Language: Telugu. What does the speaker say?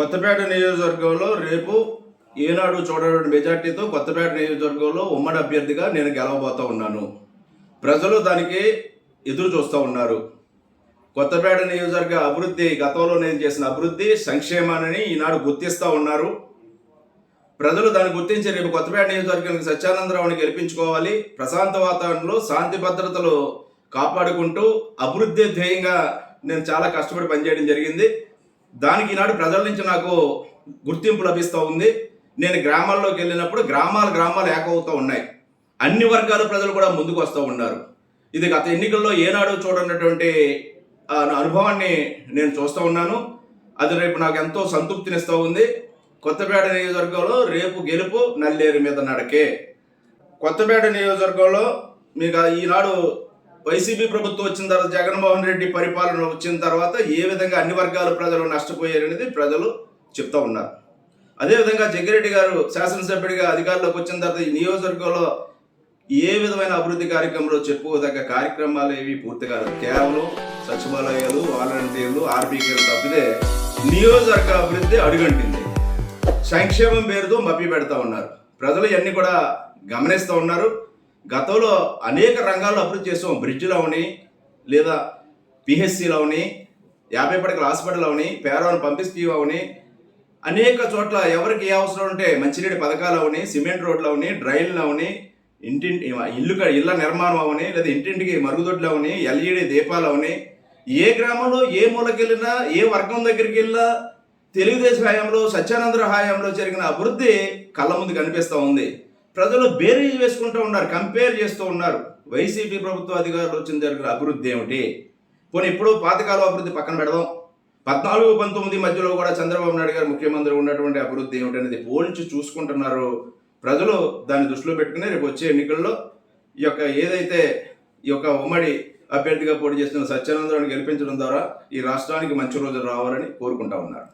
కొత్తపేట నియోజకవర్గంలో రేపు ఏనాడు చూడని మెజార్టీతో కొత్తపేట నియోజకవర్గంలో ఉమ్మడి అభ్యర్థిగా నేను గెలవబోతా ఉన్నాను. ప్రజలు దానికి ఎదురు చూస్తూ ఉన్నారు. కొత్తపేట నియోజకవర్గ అభివృద్ధి, గతంలో నేను చేసిన అభివృద్ధి సంక్షేమాన్ని ఈనాడు గుర్తిస్తూ ఉన్నారు. ప్రజలు దాన్ని గుర్తించి రేపు కొత్తపేట నియోజకవర్గానికి సత్యానందరావుని గెలిపించుకోవాలి. ప్రశాంత వాతావరణంలో శాంతి భద్రతలు కాపాడుకుంటూ అభివృద్ధి ధ్యేయంగా నేను చాలా కష్టపడి పనిచేయడం జరిగింది. దానికి ఈనాడు ప్రజల నుంచి నాకు గుర్తింపు లభిస్తూ ఉంది. నేను గ్రామాల్లోకి వెళ్ళినప్పుడు గ్రామాలు ఏకవుతూ ఉన్నాయి. అన్ని వర్గాల ప్రజలు కూడా ముందుకు వస్తూ ఉన్నారు. ఇది గత ఎన్నికల్లో ఏనాడు చూడనటువంటి అనుభవాన్ని నేను చూస్తూ ఉన్నాను. అది రేపు నాకు ఎంతో సంతృప్తినిస్తూ ఉంది. కొత్తపేట నియోజకవర్గంలో రేపు గెలుపు నల్లేరు మీద నడకే. కొత్తపేట నియోజకవర్గంలో మీకు ఈనాడు వైసీపీ ప్రభుత్వం వచ్చిన తర్వాత, జగన్మోహన్ రెడ్డి పరిపాలన వచ్చిన తర్వాత ఏ విధంగా అన్ని వర్గాల ప్రజలు నష్టపోయారనేది ప్రజలు చెప్తా ఉన్నారు. అదేవిధంగా జగ్గిరెడ్డి గారు శాసనసభ్యుడిగా అధికారంలోకి వచ్చిన తర్వాత ఈ నియోజకవర్గంలో ఏ విధమైన అభివృద్ధి కార్యక్రమంలో చెప్పుకోదగ్గ కార్యక్రమాలు ఏవి పూర్తి కాదు. కేవలం సచివాలయాలు, వాలంటీర్లు, ఆర్బీకేలు తప్పితే నియోజకవర్గ అభివృద్ధి అడుగంటింది. సంక్షేమం పేరుతో మభ్య పెడతా ఉన్నారు. ప్రజలు ఇవన్నీ కూడా గమనిస్తూ ఉన్నారు. గతంలో అనేక రంగాల్లో అభివృద్ధి చేసాం. బ్రిడ్జ్లు అవని, లేదా పిహెచ్సిలు అవని, 50 పడకల హాస్పిటల్ అవని, పేదవాళ్ళని పంపిస్తూ అవని, అనేక చోట్ల ఎవరికి ఏ అవసరం ఉంటే మంచినీటి పథకాలు అవని, సిమెంట్ రోడ్లు అవని, డ్రైన్లు అవని, ఇళ్ళ నిర్మాణం అవని, లేదా ఇంటింటికి మరుగుదొడ్లు అవని, ఎల్ఈడి దీపాలు అవని, ఏ గ్రామంలో ఏ మూలకెళ్ళినా, ఏ వర్గం దగ్గరికి వెళ్ళినా తెలుగుదేశం హయాంలో, సత్యానందరావు హయాంలో జరిగిన అభివృద్ధి కళ్ళ ముందు కనిపిస్తూ ఉంది. ప్రజలు బేరీజ్ వేసుకుంటూ ఉన్నారు, కంపేర్ చేస్తూ ఉన్నారు. వైసీపీ ప్రభుత్వ అధికారులు వచ్చిన జరిగిన అభివృద్ధి ఏమిటి? పోనీ ఇప్పుడు పాతకాలం అభివృద్ధి పక్కన పెడదాం. 14-19 మధ్యలో కూడా చంద్రబాబు నాయుడు గారు ముఖ్యమంత్రి ఉన్నటువంటి అభివృద్ధి ఏమిటి అనేది పోల్చి చూసుకుంటున్నారు. ప్రజలు దాన్ని దృష్టిలో పెట్టుకుని రేపు వచ్చే ఎన్నికల్లో ఏదైతే ఈ యొక్క ఉమ్మడి అభ్యర్థిగా పోటీ చేస్తున్న సత్యానందరావుని గెలిపించడం ద్వారా ఈ రాష్ట్రానికి మంచి రోజులు రావాలని కోరుకుంటా ఉన్నారు.